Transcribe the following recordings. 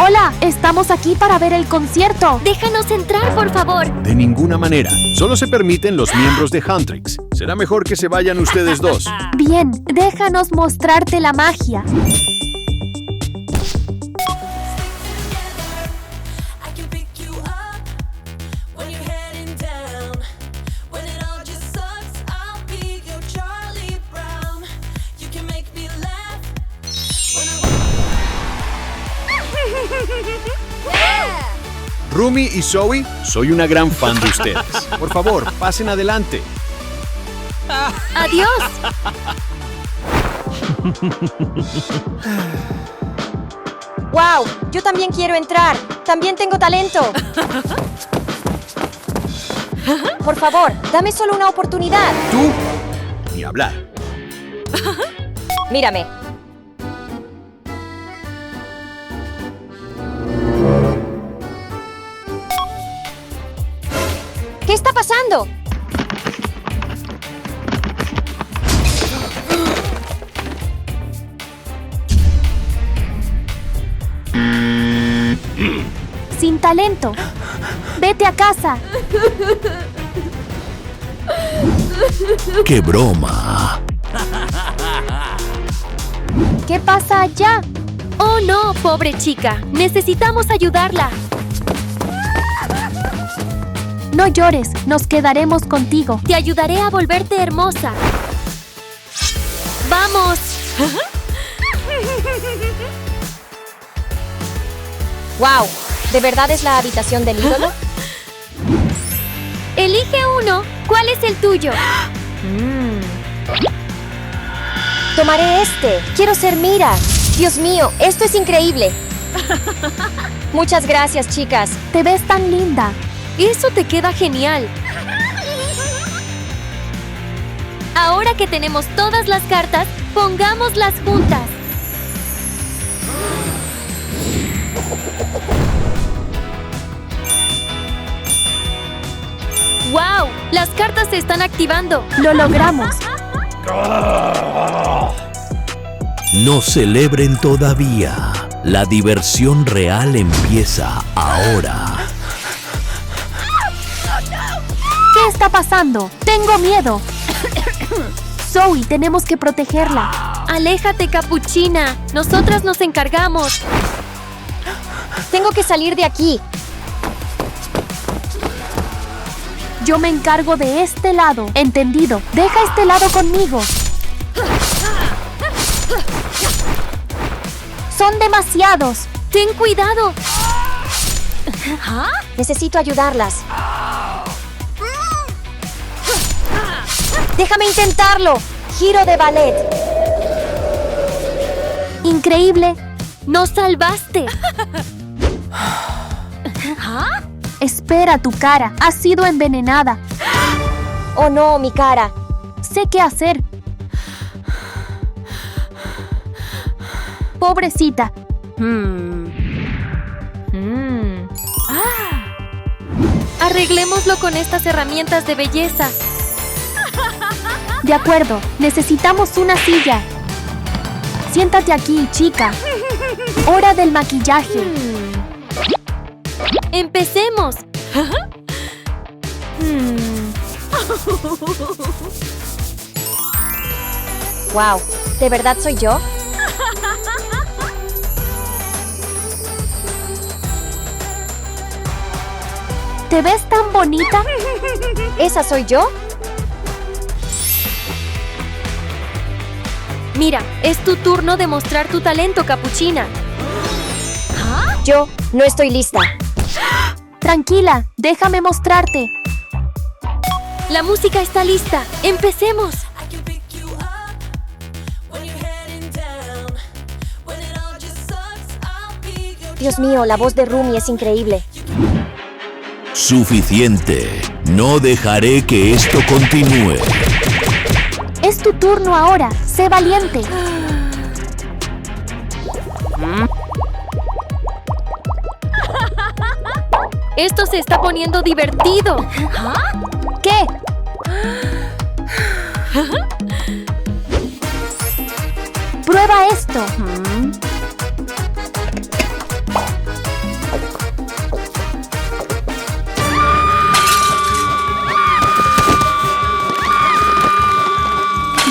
Hola, estamos aquí para ver el concierto. Déjanos entrar, por favor. De ninguna manera. Solo se permiten los miembros de Huntrix. Será mejor que se vayan ustedes dos. Bien, déjanos mostrarte la magia. Rumi y Zoe, soy una gran fan de ustedes. Por favor, pasen adelante. ¡Adiós! ¡Wow! Yo también quiero entrar. También tengo talento. Por favor, dame solo una oportunidad. Tú, ni hablar. Mírame. ¿Qué está pasando? Sin talento. Vete a casa. ¡Qué broma! ¿Qué pasa allá? ¡Oh, no, pobre chica! Necesitamos ayudarla. No llores, nos quedaremos contigo. Te ayudaré a volverte hermosa. ¡Vamos! ¡Wow! ¿De verdad es la habitación del ídolo? Elige uno. ¿Cuál es el tuyo? Tomaré este. Quiero ser Mira. Dios mío, esto es increíble. Muchas gracias, chicas. Te ves tan linda. Eso te queda genial. Ahora que tenemos todas las cartas, pongámoslas juntas. ¡Wow! Las cartas se están activando. Lo logramos. No celebren todavía. La diversión real empieza ahora. ¿Qué está pasando? Tengo miedo. Zoe, tenemos que protegerla. Aléjate, Capuchina. Nosotras nos encargamos. Tengo que salir de aquí. Yo me encargo de este lado. Entendido. Deja este lado conmigo. Son demasiados. ¡Ten cuidado! Necesito ayudarlas. ¡Déjame intentarlo! Giro de ballet. Increíble. ¡Nos salvaste! Espera, tu cara. Ha sido envenenada. ¡Oh no, mi cara! Sé qué hacer. Pobrecita. Arreglémoslo con estas herramientas de belleza. De acuerdo. Necesitamos una silla. Siéntate aquí, chica. Hora del maquillaje. ¡Empecemos! ¡Wow! ¿De verdad soy yo? ¿Te ves tan bonita? ¿Esa soy yo? Mira, es tu turno de mostrar tu talento, Capuchina. Yo no estoy lista. Tranquila, déjame mostrarte. La música está lista. ¡Empecemos! Dios mío, la voz de Rumi es increíble. Suficiente. No dejaré que esto continúe. Es tu turno ahora. Sé valiente. Esto se está poniendo divertido. ¿Qué? Prueba esto.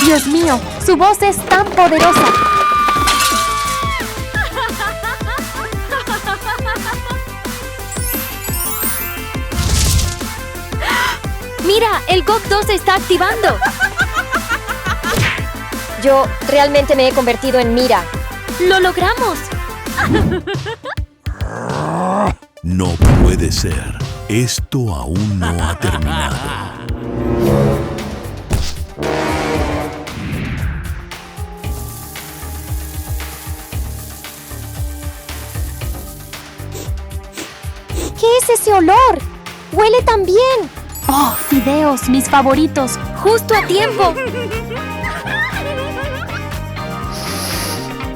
Dios mío, su voz es tan poderosa. ¡Mira! ¡El GOG-2 se está activando! Yo realmente me he convertido en Mira. ¡Lo logramos! No puede ser. Esto aún no ha terminado. ¿Qué es ese olor? ¡Huele tan bien! Oh, fideos, mis favoritos. ¡Justo a tiempo!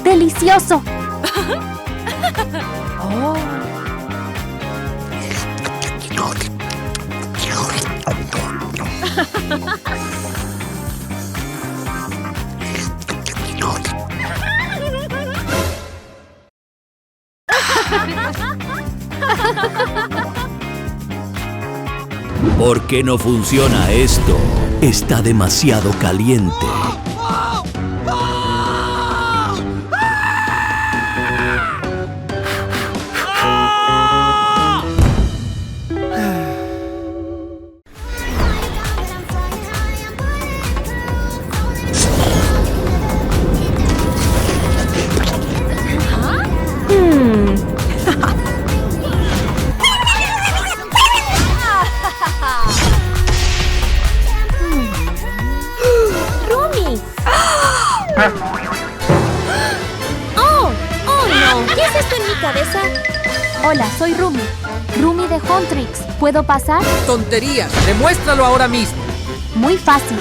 ¡Delicioso! ¿Por qué no funciona esto? Está demasiado caliente. ¡Rumi! ¡Oh! ¡Oh, no! ¿Qué es esto en mi cabeza? Hola, soy Rumi. Rumi de Huntrix. ¿Puedo pasar? ¡Tonterías! ¡Demuéstralo ahora mismo! Muy fácil.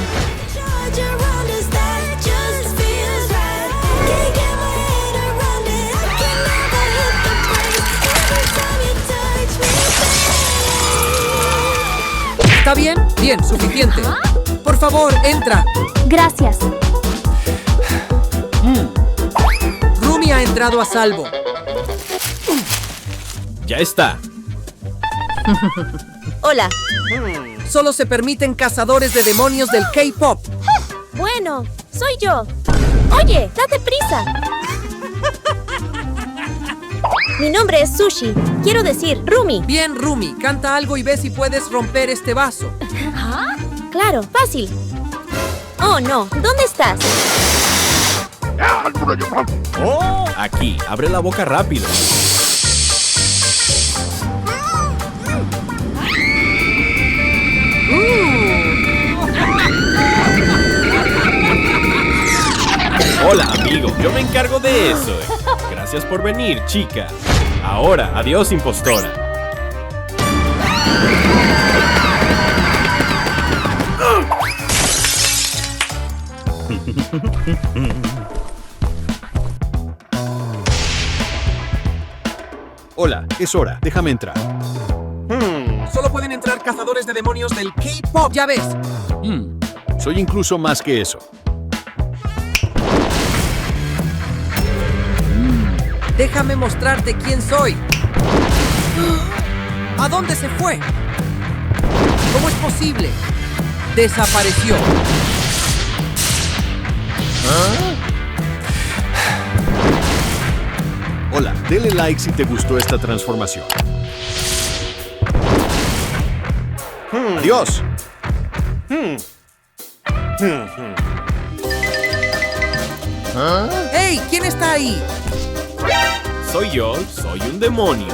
¿Está bien? Bien, suficiente. Por favor, entra. Gracias. Rumi ha entrado a salvo. Ya está. Hola. Solo se permiten cazadores de demonios del K-pop. Bueno, soy yo. Oye, date prisa. Mi nombre es Sushi. Quiero decir, Rumi. Bien, Rumi, canta algo y ve si puedes romper este vaso. Claro, fácil. Oh, no. ¿Dónde estás? ¡Oh! Aquí, abre la boca rápido. Hola, amigo. Yo me encargo de eso. Gracias por venir, chica. Ahora, adiós, impostora. Hola, es hora. Déjame entrar. Solo pueden entrar cazadores de demonios del K-pop, ya ves. Soy incluso más que eso. Déjame mostrarte quién soy. ¿A dónde se fue? ¿Cómo es posible? Desapareció. Hola, dale like si te gustó esta transformación. Adiós. ¡Hey! ¿Quién está ahí? Soy yo, soy un demonio.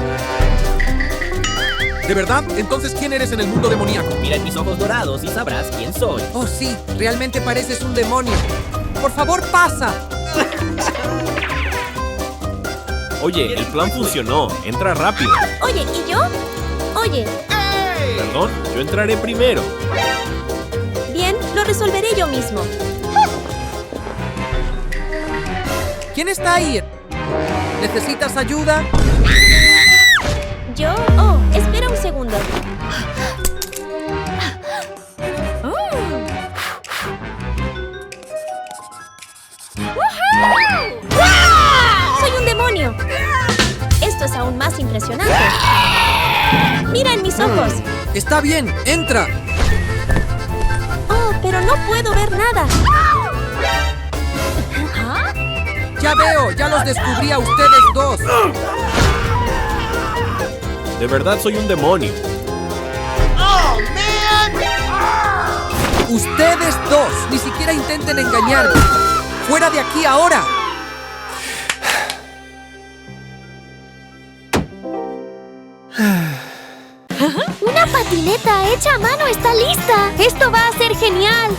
¿De verdad? Entonces, ¿quién eres en el mundo demoníaco? Mira en mis ojos dorados y sabrás quién soy. Oh, sí, realmente pareces un demonio. Por favor, pasa. Oye, el plan funcionó. Entra rápido. Oye, ¿y yo? Oye, Perdón, yo entraré primero. bien, lo resolveré yo mismo. ¿Quién está ahí? ¿Necesitas ayuda? ¿Yo? Oh, espera un segundo. ¡Soy un demonio! Esto es aún más impresionante. ¡Mira en mis ojos! Está bien, entra. Oh, pero no puedo ver nada. Ya veo, ya los descubrí a ustedes dos. De verdad soy un demonio. Ustedes dos, ni siquiera intenten engañarme. ¡Fuera de aquí ahora! ¡Una patineta hecha a mano está lista! ¡Esto va a ser genial!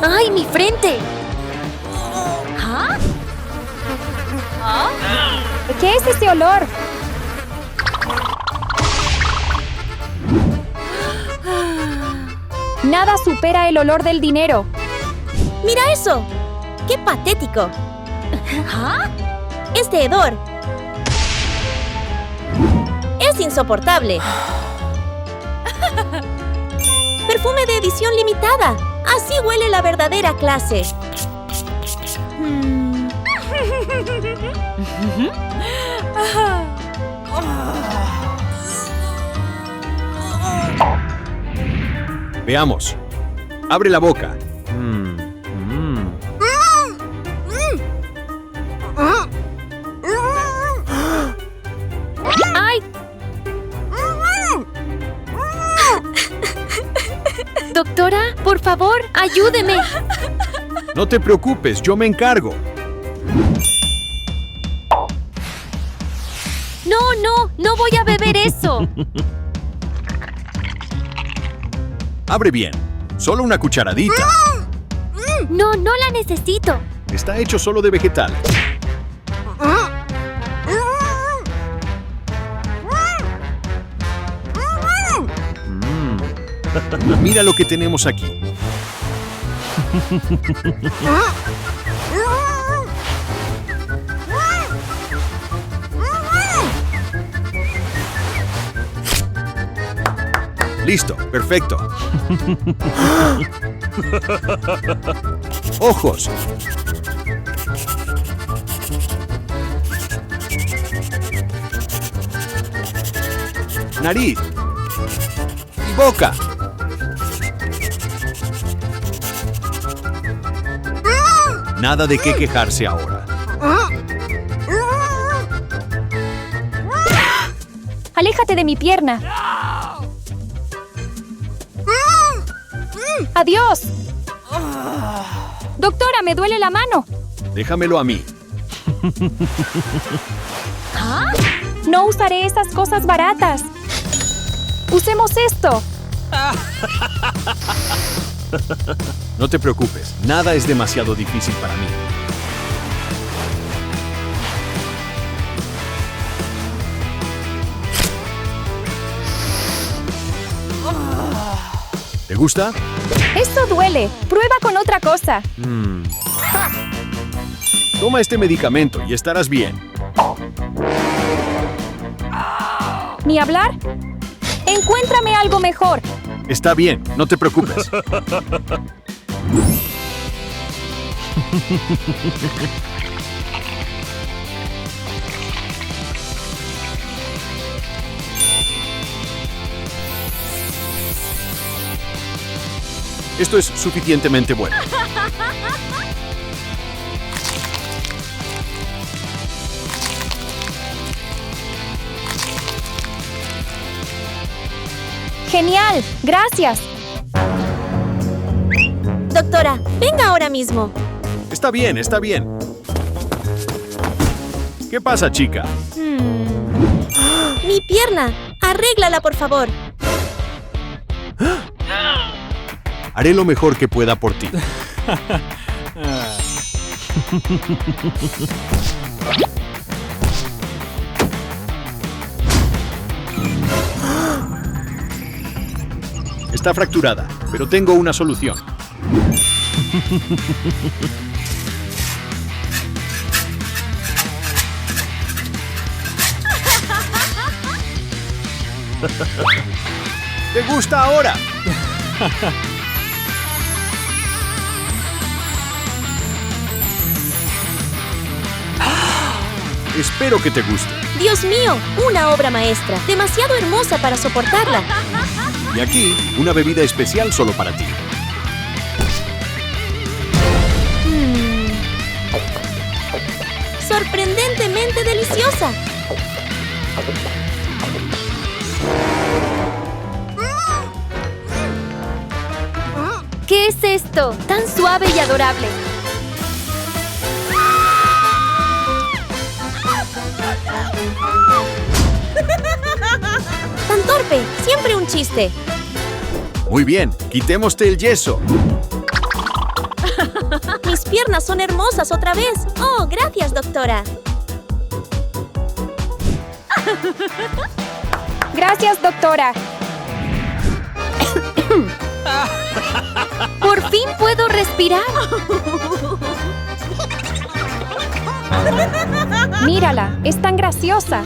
¡Ay, mi frente! ¿Qué es ese olor? Nada supera el olor del dinero. ¡Mira eso! ¡Qué patético! Este hedor es insoportable. Perfume de edición limitada. Así huele la verdadera clase. Veamos. Abre la boca. ¡Ay! Doctora, por favor, ayúdeme. No te preocupes, yo me encargo. No voy a beber eso. Abre bien. Solo una cucharadita. No la necesito. Está hecho solo de vegetal. Mira lo que tenemos aquí. Listo, perfecto. Ojos. Nariz. Y boca. Nada de qué quejarse ahora. ¡Aléjate de mi pierna! ¡Adiós! Doctora, me duele la mano. Déjamelo a mí. No usaré esas cosas baratas. Usemos esto. No te preocupes, nada es demasiado difícil para mí. ¿Te gusta? Esto duele. Prueba con otra cosa. Toma este medicamento y estarás bien. ¿Ni hablar? Encuéntrame algo mejor. Está bien, no te preocupes. Esto es suficientemente bueno. Genial, gracias. Doctora, venga ahora mismo. Está bien, está bien. ¿Qué pasa, chica? Mi pierna. Arréglala, por favor. Haré lo mejor que pueda por ti. Está fracturada, pero tengo una solución. ¿Te gusta ahora? Espero que te guste. Dios mío, una obra maestra. Demasiado hermosa para soportarla. Y aquí, una bebida especial solo para ti. Sorprendentemente deliciosa. ¿Qué es esto? Tan suave y adorable. Tan torpe. Siempre un chiste. Muy bien, quitémoste el yeso. Mis piernas son hermosas otra vez. Oh, gracias, doctora. Gracias, doctora. ¡Por fin puedo respirar! Mírala, es tan graciosa.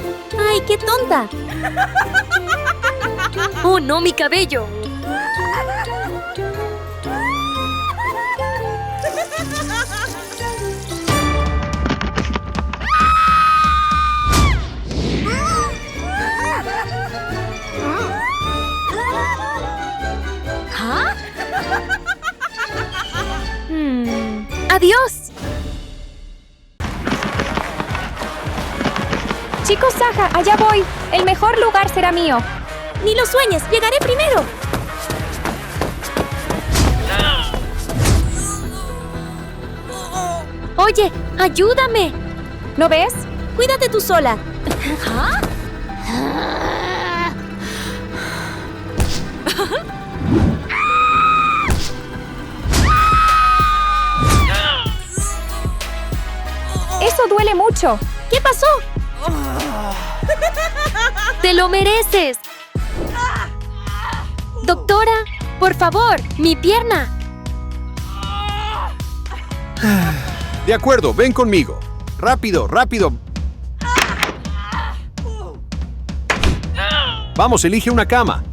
¡Ay, qué tonta! ¡Oh, no, mi cabello! ¡Adiós! Chicos, Saja, allá voy. El mejor lugar será mío. Ni lo sueñes, llegaré primero. Oye, ayúdame. ¿No ves? Cuídate tú sola. Eso duele mucho. ¿Qué pasó? ¡Te lo mereces! Doctora, por favor, mi pierna. De acuerdo, ven conmigo. Rápido, rápido. Vamos, elige una cama.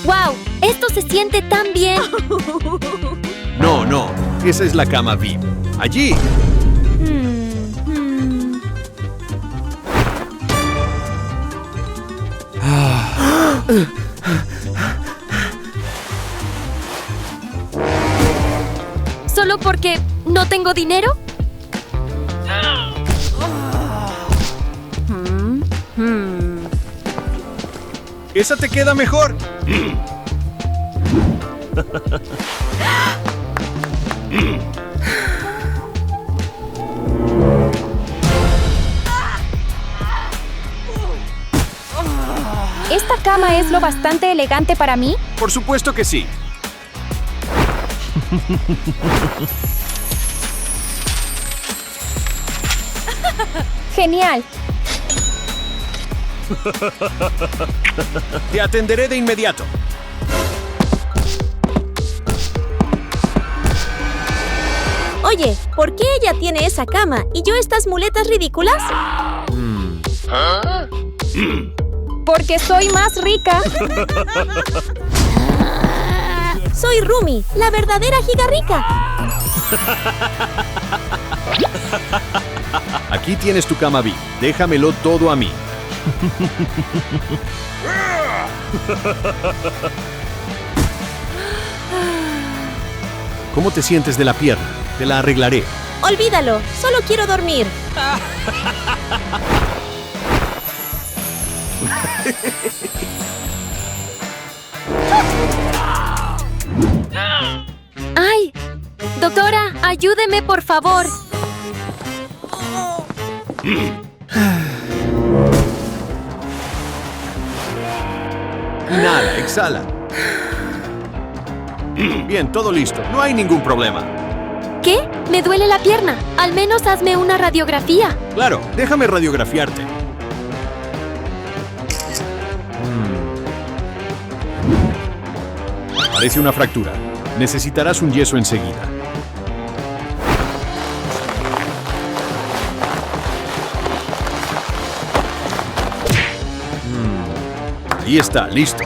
¡Wow! Esto se siente tan bien. No, no. Esa es la cama VIP. Allí. ¿Solo porque no tengo dinero? Esa te queda mejor. ¿Esta cama es lo bastante elegante para mí? Por supuesto que sí. Genial. Te atenderé de inmediato. Oye, ¿por qué ella tiene esa cama y yo estas muletas ridículas? Porque soy más rica. Soy Rumi, la verdadera gigarrica. Aquí tienes tu cama VIP. Déjamelo todo a mí. ¿Cómo te sientes de la pierna? Te la arreglaré. Olvídalo, solo quiero dormir. ¡Ay! Doctora, ayúdeme, por favor. Inhala, exhala. Bien, todo listo. No hay ningún problema. ¿Qué? Me duele la pierna. Al menos hazme una radiografía. Claro, déjame radiografiarte. Parece una fractura. Necesitarás un yeso enseguida. Ahí está, listo.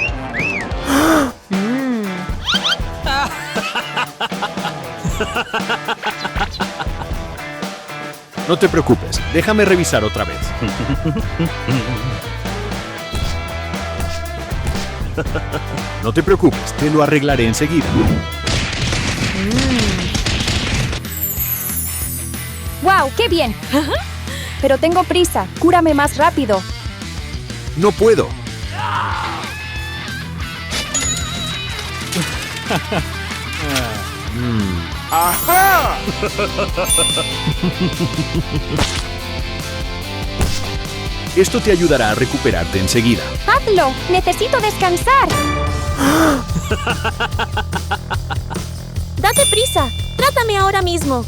No te preocupes, déjame revisar otra vez. No te preocupes, te lo arreglaré enseguida. ¡Wow! ¡Qué bien! Pero tengo prisa. Cúrame más rápido. No puedo. Esto te ayudará a recuperarte enseguida. ¡Hazlo! ¡Necesito descansar! Date prisa. Trátame ahora mismo.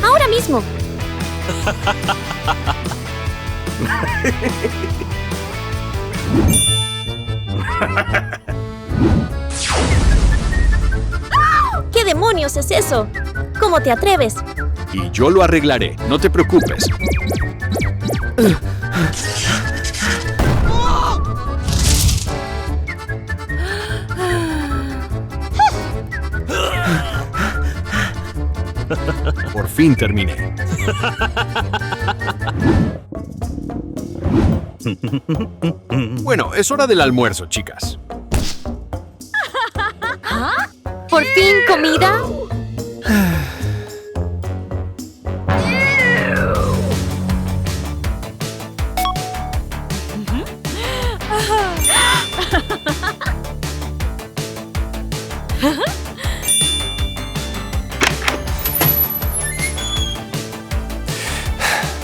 Ahora mismo. ¿Qué demonios es eso? ¿Cómo te atreves? Y yo lo arreglaré, no te preocupes. Por fin terminé. Bueno, es hora del almuerzo, chicas. ¿Por fin comida?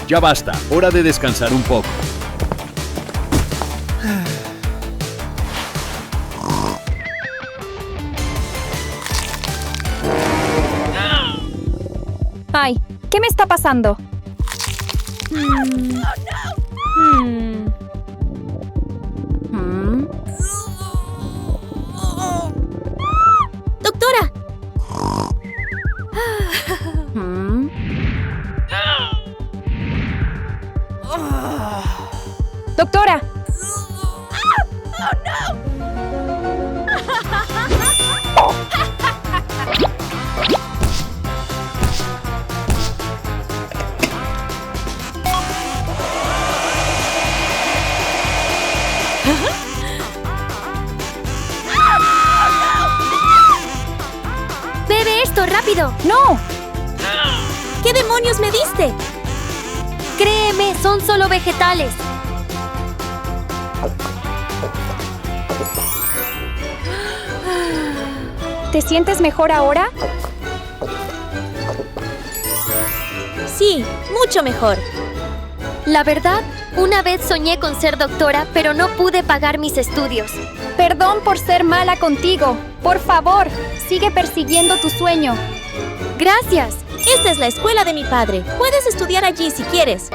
Ya basta, hora de descansar un poco. Ay, ¿qué me está pasando? Doctora, Doctora, ¡Bebe esto, rápido! no. ¿qué demonios me diste? Créeme, son solo vegetales. ¿Te sientes mejor ahora? Sí, mucho mejor. La verdad, una vez soñé con ser doctora, pero no pude pagar mis estudios. Perdón por ser mala contigo. Por favor, sigue persiguiendo tu sueño. Gracias. Esta es la escuela de mi padre. Puedes estudiar allí si quieres.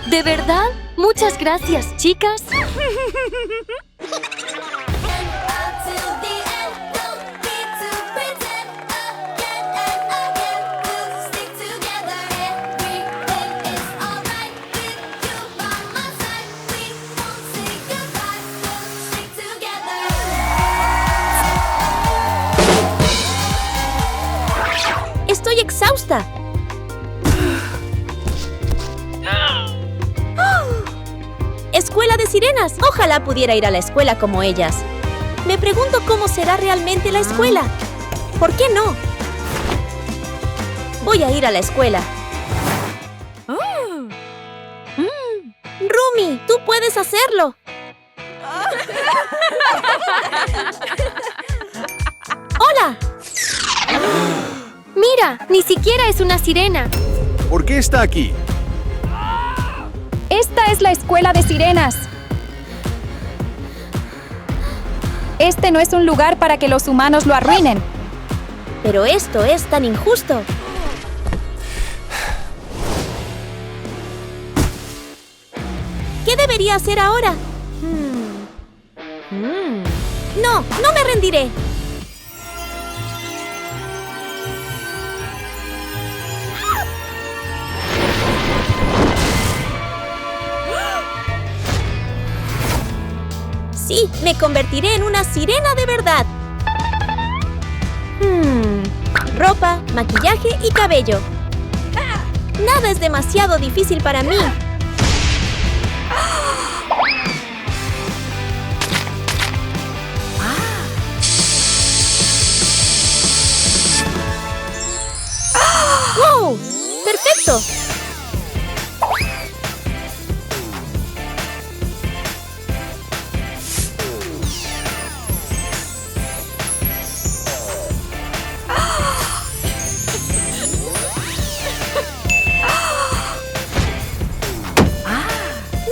¿De verdad? Muchas gracias, chicas. Estoy exhausta. Escuela de sirenas. Ojalá pudiera ir a la escuela como ellas. Me pregunto cómo será realmente la escuela. ¿Por qué no? Voy a ir a la escuela. Rumi, tú puedes hacerlo. ¡Hola! Mira, ni siquiera es una sirena. ¿Por qué está aquí? Esta es la escuela de sirenas. Este no es un lugar para que los humanos lo arruinen. Pero esto es tan injusto. ¿Qué debería hacer ahora? No, no me rendiré. Sí, me convertiré en una sirena de verdad. ropa, maquillaje y cabello. Nada es demasiado difícil para mí. ¡Wow! ¡Perfecto!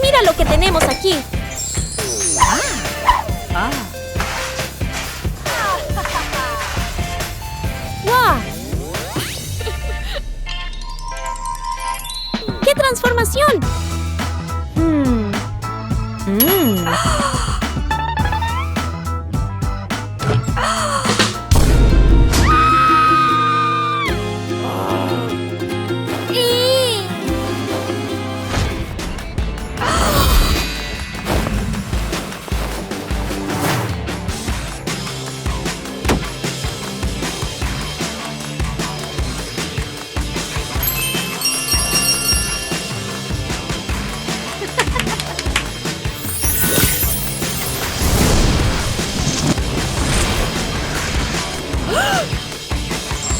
¡Mira lo que tenemos aquí! ¡Guau! ¡Qué transformación!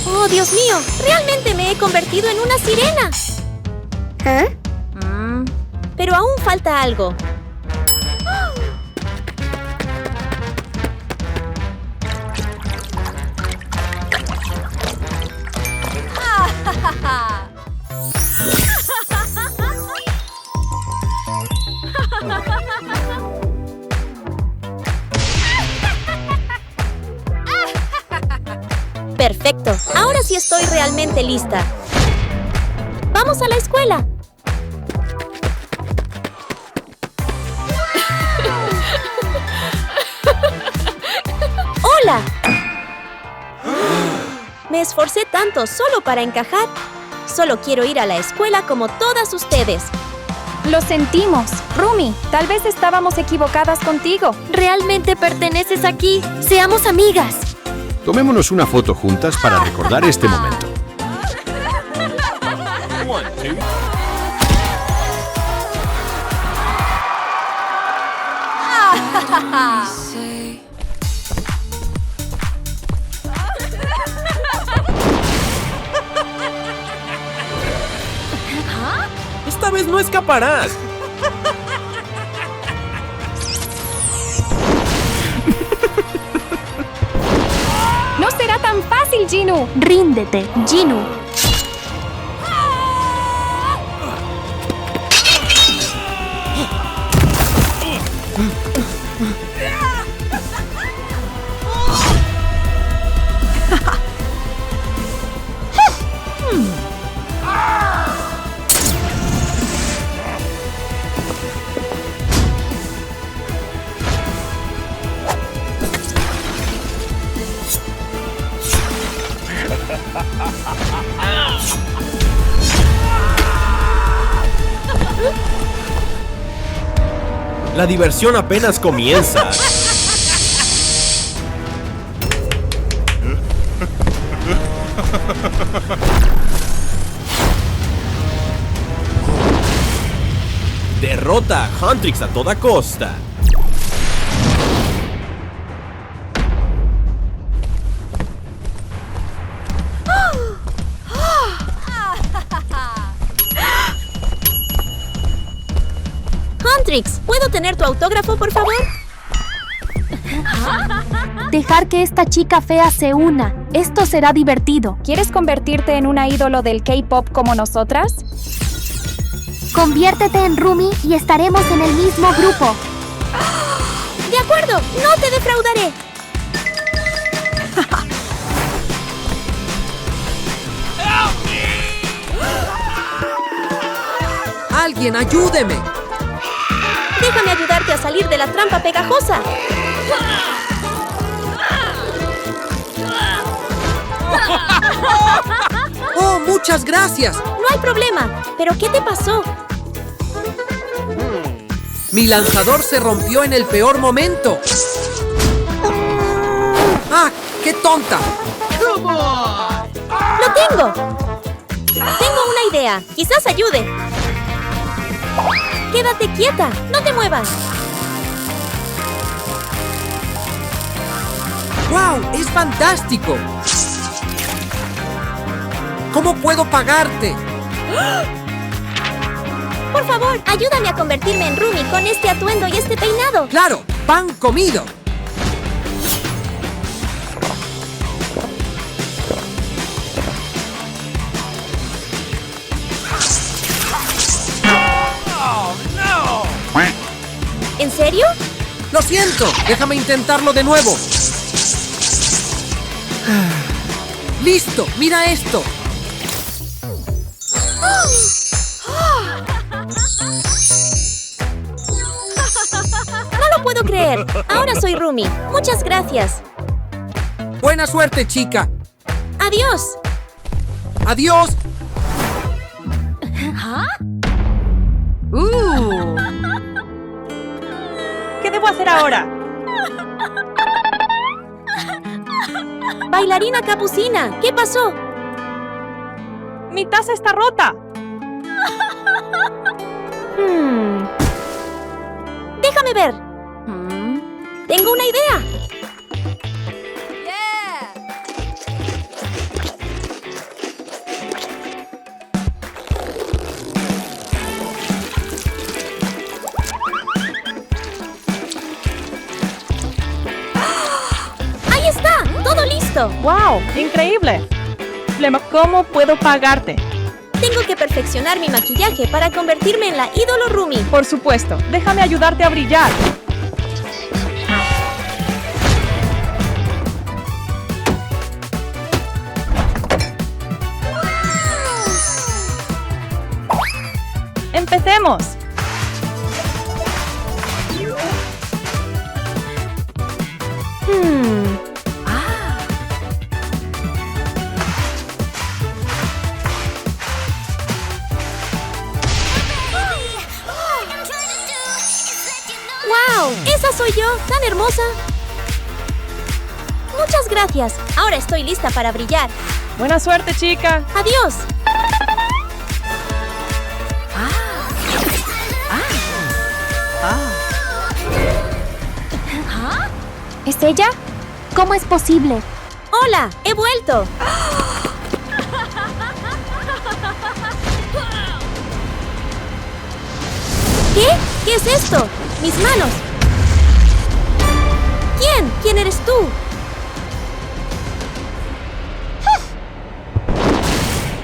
¡Oh, Dios mío! ¡Realmente me he convertido en una sirena! Pero aún falta algo. Perfecto. Ahora sí estoy realmente lista. ¡Vamos a la escuela! ¡Hola! Me esforcé tanto solo para encajar. Solo quiero ir a la escuela como todas ustedes. Lo sentimos. Rumi, tal vez estábamos equivocadas contigo. Realmente perteneces aquí. Seamos amigas. Tomémonos una foto juntas para recordar este momento. Esta vez no escaparás. No será tan fácil, Ginu. Ríndete, Ginu. La diversión apenas comienza. Derrota a Huntrix a toda costa. Huntrix, ¿puedo tener tu autógrafo, por favor? Dejar que esta chica fea se una. Esto será divertido. ¿Quieres convertirte en una ídolo del K-pop como nosotras? Conviértete en Rumi y estaremos en el mismo grupo. De acuerdo, no te defraudaré. ¡Alguien ayúdeme! Déjame ayudarte a salir de la trampa pegajosa. ¡Oh, muchas gracias! No hay problema. ¿Pero qué te pasó? Mi lanzador se rompió en el peor momento. ¡Ah, qué tonta! ¡Tengo una idea! ¡Quizás ayude! ¡Quédate quieta! ¡No te muevas! ¡Wow! ¡Es fantástico! ¿Cómo puedo pagarte? Por favor, ayúdame a convertirme en Rumi con este atuendo y este peinado. ¡Claro! ¡Pan comido! ¿En serio? ¡Lo siento! ¡Déjame intentarlo de nuevo! ¡Listo! ¡Mira esto! No lo puedo creer. Ahora soy Rumi. Muchas gracias. ¡Buena suerte, chica! Adiós. ¡Adiós! ¿Qué debo hacer ahora? Bailarina Capucina, ¿qué pasó? ¡Mi taza está rota! Déjame ver. Tengo una idea. ¡Ahí está! ¡Todo listo! ¡Wow! ¡Increíble! Flema, ¿cómo puedo pagarte? Tengo que perfeccionar mi maquillaje para convertirme en la ídolo Rumi. Por supuesto. Déjame ayudarte a brillar. ¡Empecemos! ¡Wow! ¡Esa soy yo! ¡Tan hermosa! Muchas gracias. Ahora estoy lista para brillar. ¡Buena suerte, chica! ¡Adiós! ¿Es ella? ¿Cómo es posible? ¡Hola! ¡He vuelto! ¿Qué? ¿Qué es esto? ¡Mis manos! ¿Quién? ¿Quién eres tú?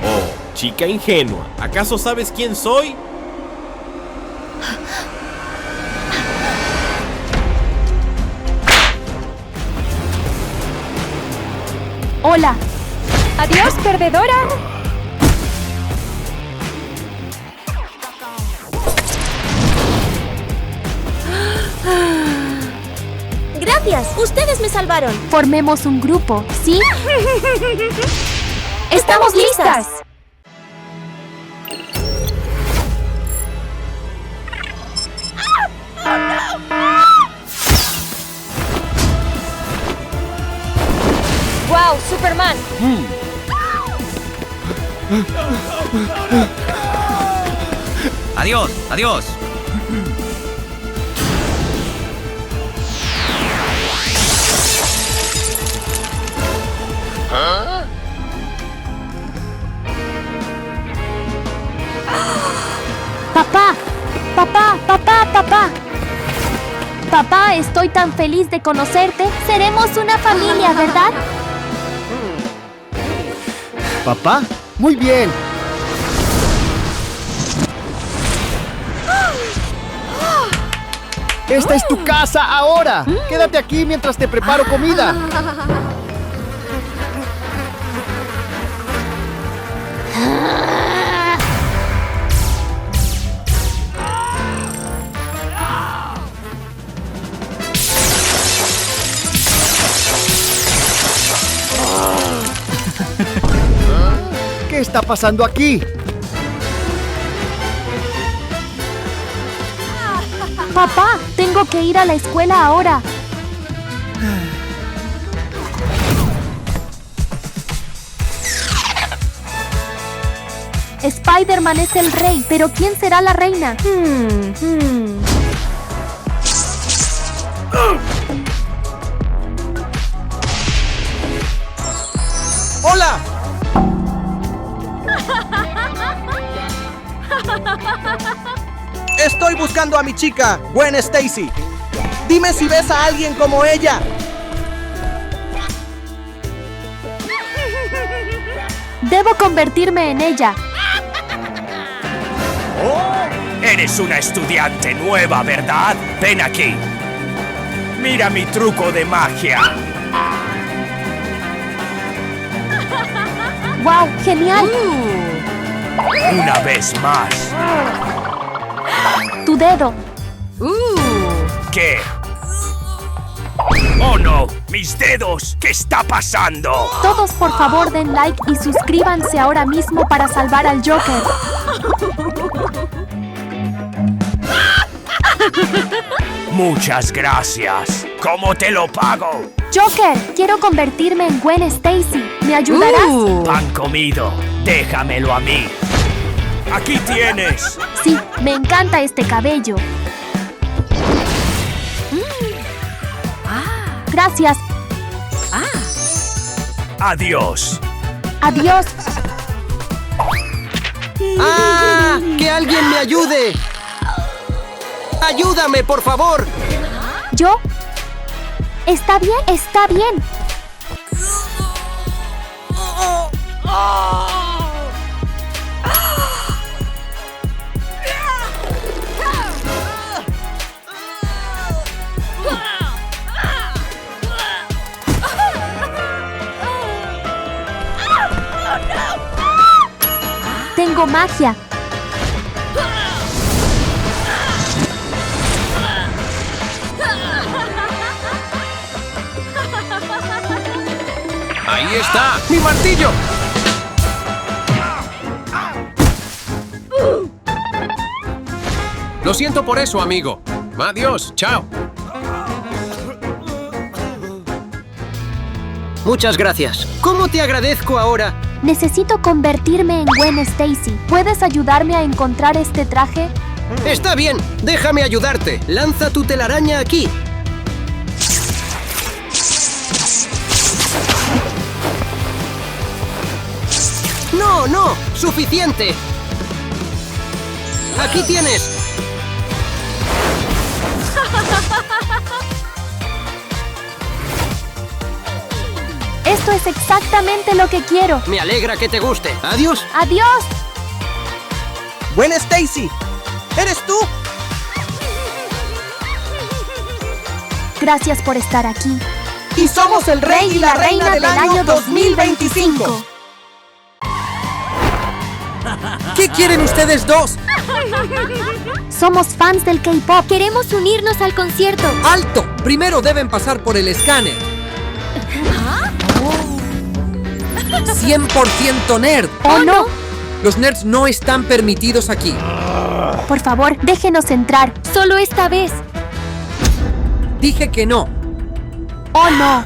Oh, chica ingenua. ¿Acaso sabes quién soy? Hola. Adiós, perdedora. Gracias, ustedes me salvaron. Formemos un grupo, ¿sí? ¡Estamos listas! ¡Wow! ¡Superman! Adiós, adiós. Papá, papá, papá, papá. Papá, estoy tan feliz de conocerte. Seremos una familia, ¿verdad? ¿Papá? Muy bien. Esta es tu casa ahora. Quédate aquí mientras te preparo comida. ¿Qué está pasando aquí? Papá, tengo que ir a la escuela ahora. Spider-Man es el rey, pero ¿quién será la reina? ¡Hola! Estoy buscando a mi chica, Gwen Stacy. Dime si ves a alguien como ella. Debo convertirme en ella. Eres una estudiante nueva, ¿verdad? Ven aquí. Mira mi truco de magia. ¡Wow! ¡Genial! Una vez más. Tu dedo. ¿Qué? ¡Oh, no! ¡Mis dedos! ¿Qué está pasando? Todos, por favor, den like y suscríbanse ahora mismo para salvar al Joker. Muchas gracias. ¿Cómo te lo pago? Joker, quiero convertirme en Gwen Stacy. ¿Me ayudarás? Pan comido. Déjamelo a mí. Aquí tienes. Sí, me encanta este cabello. Gracias. Adiós. Adiós. ¡Ah! ¡Que alguien me ayude! ¡Ayúdame, por favor! ¿Yo? Está bien, está bien. Tengo magia. ¡Ahí está! ¡Mi martillo! Lo siento por eso, amigo. Adiós, chao. Muchas gracias. ¿Cómo te agradezco ahora? Necesito convertirme en Gwen Stacy. ¿Puedes ayudarme a encontrar este traje? Está bien, déjame ayudarte. Lanza tu telaraña aquí. ¡No, no! ¡Suficiente! ¡Aquí tienes! Esto es exactamente lo que quiero. Me alegra que te guste. ¡Adiós! ¡Adiós! ¡Gwen Stacy! ¿Eres tú? Gracias por estar aquí. Y somos el rey y la reina del año 2025. ¿Qué quieren ustedes dos? Somos fans del K-pop. Queremos unirnos al concierto. ¡Alto! Primero deben pasar por el escáner. 100% nerd. ¿Oh, no? Los nerds no están permitidos aquí. Por favor, déjenos entrar. Solo esta vez. Dije que no. ¡Oh, no!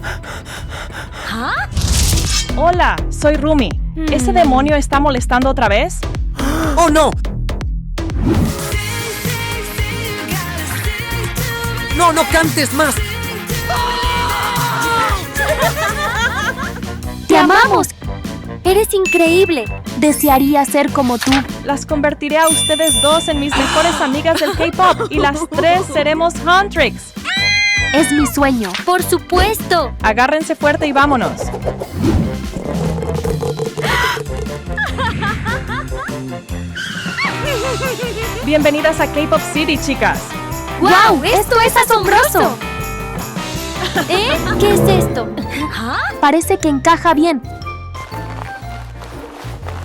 Hola, soy Rumi. ¿Ese demonio está molestando otra vez? ¡Oh, no! ¡No, no cantes más! ¡Te amamos! ¡Eres increíble! Desearía ser como tú. Las convertiré a ustedes dos en mis mejores amigas del K-pop y las tres seremos Huntrix. Es mi sueño. ¡Por supuesto! Agárrense fuerte y vámonos. Bienvenidas a K-Pop City, chicas. ¡Wow! ¡Esto es asombroso! ¿Eh? ¿Qué es esto? Parece que encaja bien.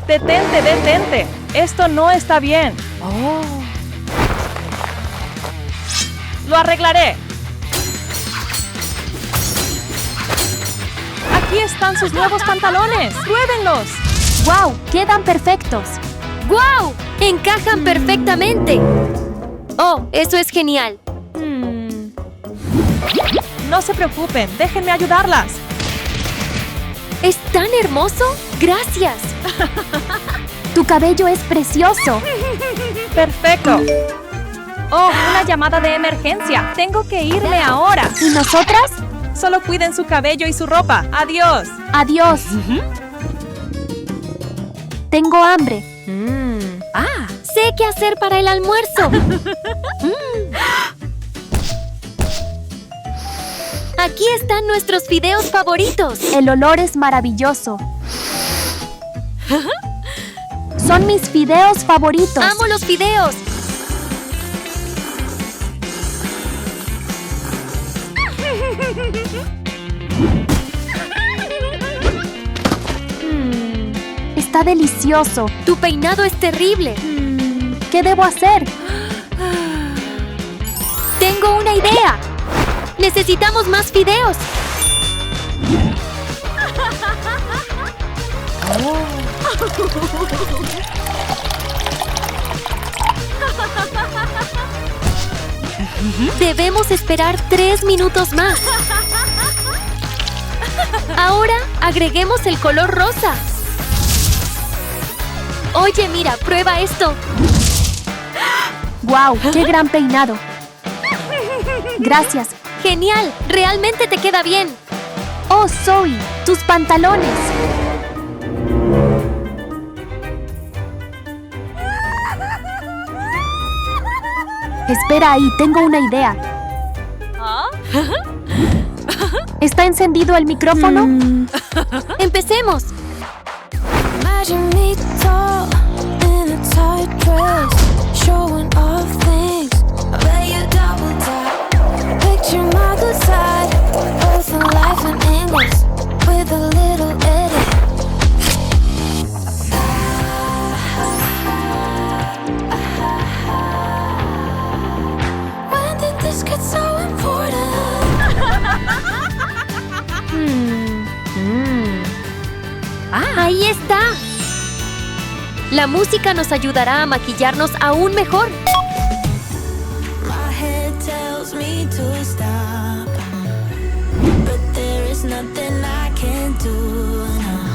Detente, detente. Esto no está bien. Lo arreglaré. Aquí están sus nuevos pantalones. ¡Pruébenlos! ¡Wow! Quedan perfectos. ¡Guau! ¡Encajan perfectamente! ¡Oh, eso es genial! No se preocupen, déjenme ayudarlas. ¿Es tan hermoso? ¡Gracias! Tu cabello es precioso. Perfecto. Oh, una llamada de emergencia. Tengo que irme ahora. ¿Y nosotras? Solo cuiden su cabello y su ropa. Adiós. Adiós. Tengo hambre. Sé qué hacer para el almuerzo. Aquí están nuestros fideos favoritos. El olor es maravilloso. Son mis fideos favoritos. ¡Amo los fideos! Está delicioso. Tu peinado es terrible. ¿Qué debo hacer? Tengo una idea. Necesitamos más fideos. Debemos esperar 3 minutos más. Ahora agreguemos el color rosa. Oye, mira, prueba esto. ¡Guau! ¡Qué gran peinado! Gracias. ¡Genial! Realmente te queda bien. ¡Oh, Zoe! ¡Tus pantalones! Espera ahí, tengo una idea. ¿Está encendido el micrófono? ¡Empecemos! Imagine me tall in a tight dress, showing off things. I bet you double tap. Picture my good side, both in life and English, with a little edit. When did this get so important? ¡Ahí está! La música nos ayudará a maquillarnos aún mejor. My head tells me to stop, but there is nothing I can do now.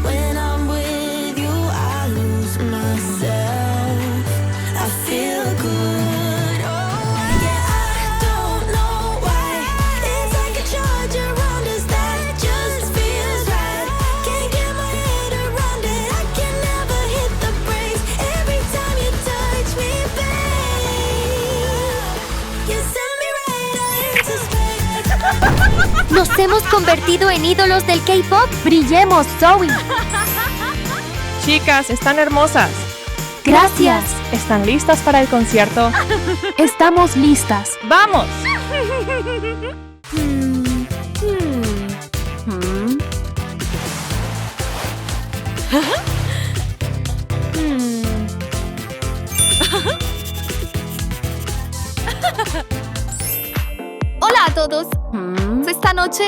When I'm with you, I lose myself. I feel good. Oh, yeah, I don't know why. It's like a charge around us that just feels right. Can't get my head around it. I can never hit the brakes. Every time you touch me, babe, you send me right into space. Nos hemos convertido en ídolos del K-pop. ¡Brillemos, Zoe! Chicas, están hermosas. ¡Gracias! ¿Están listas para el concierto? Estamos listas. ¡Vamos! Hola a todos. Esta noche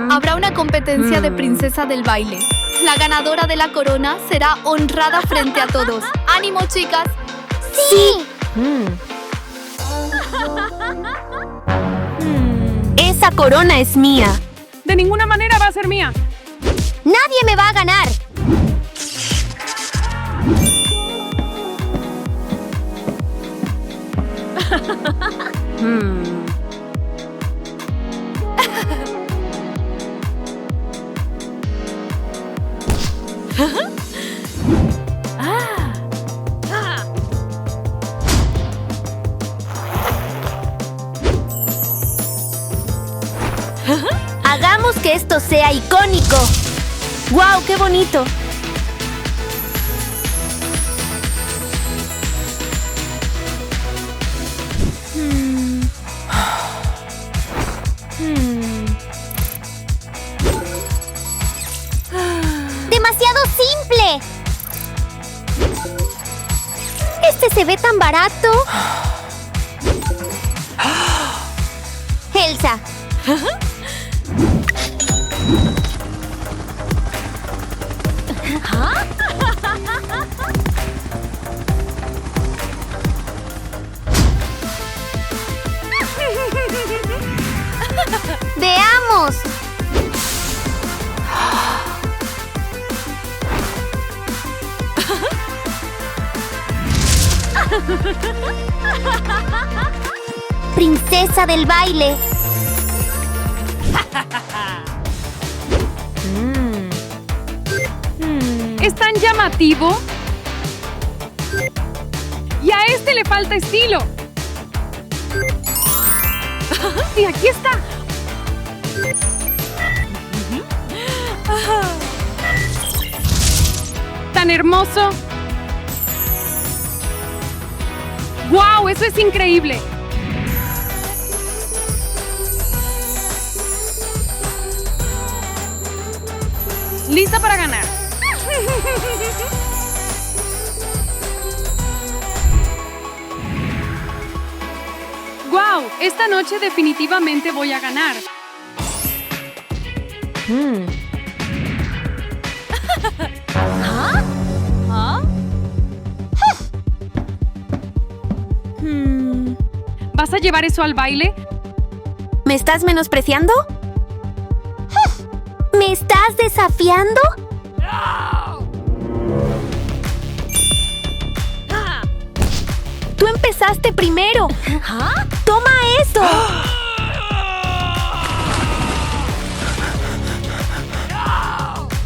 habrá una competencia de princesa del baile. La ganadora de la corona será honrada frente a todos. ¡Ánimo, chicas! ¡Sí! Esa corona es mía. De ninguna manera va a ser mía. ¡Nadie me va a ganar! Hagamos que esto sea icónico. ¡Guau, qué bonito! ¡Demasiado simple! Este se ve tan barato. Elsa. ¡Veamos! Princesa del baile. ¿Es tan llamativo? Y a este le falta estilo. Y aquí está. Tan hermoso. ¡Wow! Eso es increíble. Lista para ganar. ¡Wow! Esta noche definitivamente voy a ganar. ¿Vas a llevar eso al baile? ¿Me estás menospreciando? ¿Me estás desafiando? ¡Tú empezaste primero! ¡Toma eso!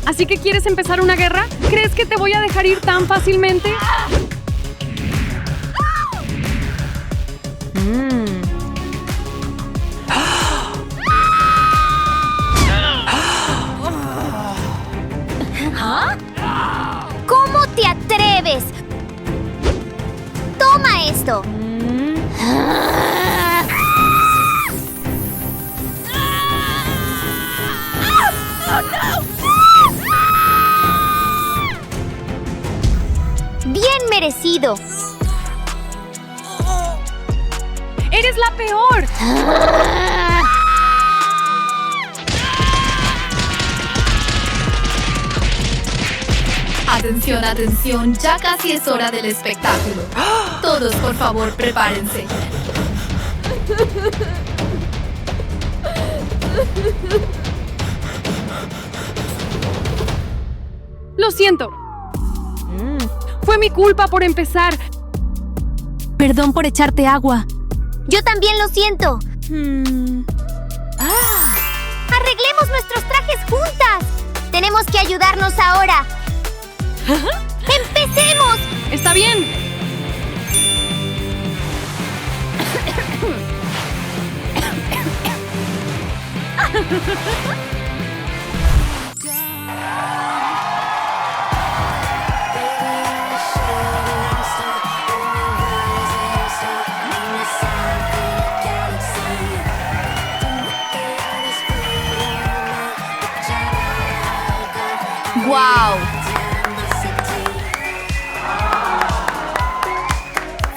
¿Así que quieres empezar una guerra? ¿Crees que te voy a dejar ir tan fácilmente? ¿Cómo te atreves? Toma esto. Bien merecido. ¡Eres la peor! Atención, atención, ya casi es hora del espectáculo. Todos, por favor, prepárense. Lo siento. Fue mi culpa por empezar. Perdón por echarte agua. Yo también lo siento. Arreglemos nuestros trajes juntas. Tenemos que ayudarnos ahora. ¡Empecemos! ¡Está bien! ¡Wow!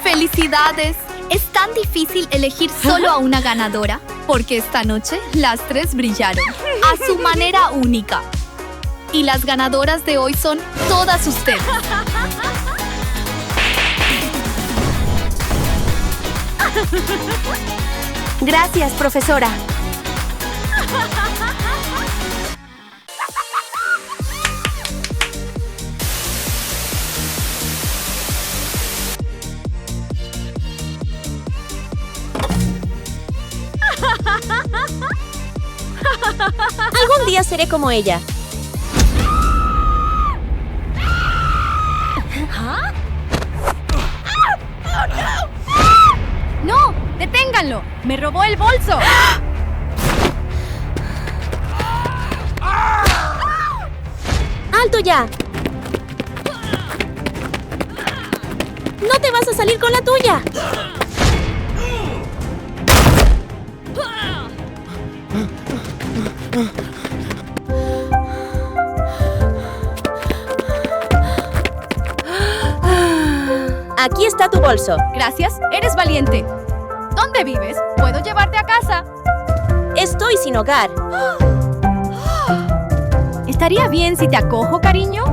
¡Felicidades! Es tan difícil elegir solo a una ganadora, porque esta noche las tres brillaron a su manera única. Y las ganadoras de hoy son todas ustedes. Gracias, profesora. Algún día seré como ella. ¡No! ¡Deténganlo! ¡Me robó el bolso! ¡Alto ya! ¡No te vas a salir con la tuya! Aquí está tu bolso. Gracias, eres valiente. ¿Dónde vives? ¿Puedo llevarte a casa? Estoy sin hogar. ¿Estaría bien si te acojo, cariño?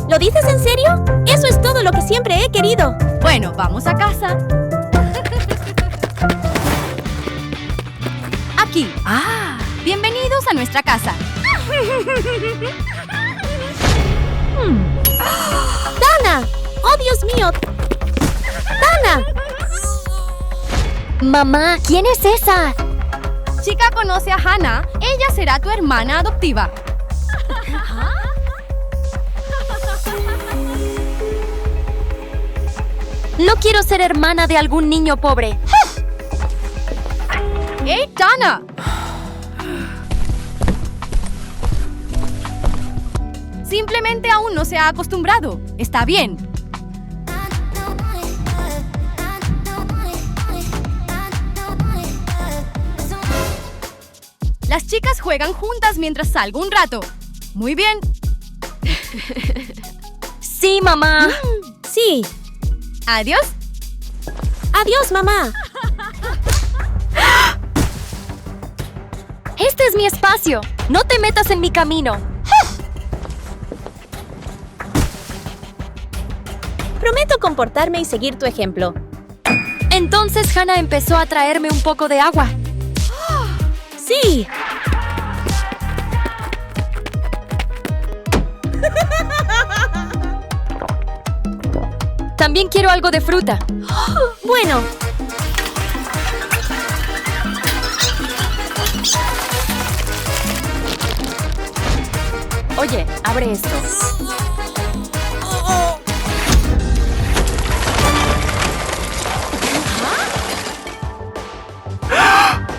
¿Lo dices en serio? Eso es todo lo que siempre he querido. Bueno, vamos a casa. Aquí. Bienvenidos a nuestra casa. ¡Dana! ¡Oh, Dios mío! Mamá, ¿quién es esa? Chica conoce a Hannah. Ella será tu hermana adoptiva. No quiero ser hermana de algún niño pobre. ¡Hey, Tana! Simplemente aún no se ha acostumbrado. Está bien. Las chicas juegan juntas mientras salgo un rato. Muy bien. Sí, mamá. Sí. Adiós. Adiós, mamá. Este es mi espacio. No te metas en mi camino. Prometo comportarme y seguir tu ejemplo. Entonces Hannah empezó a traerme un poco de agua. ¡Sí! También quiero algo de fruta. Bueno. Oye, abre esto.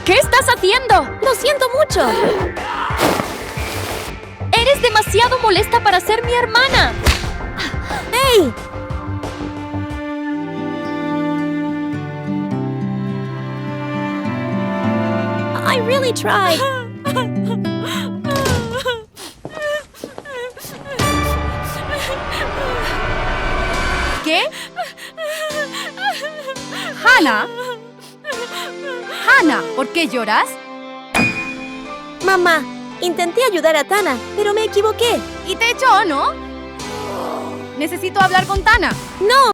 ¿Qué estás haciendo? Lo siento mucho. Eres demasiado molesta para ser mi hermana. ¡Hey! I really tried. ¿Qué? Hannah. Hannah, ¿por qué lloras? Mamá, intenté ayudar a Tana, pero me equivoqué. Y te echó, ¿no? Necesito hablar con Tana. ¡No!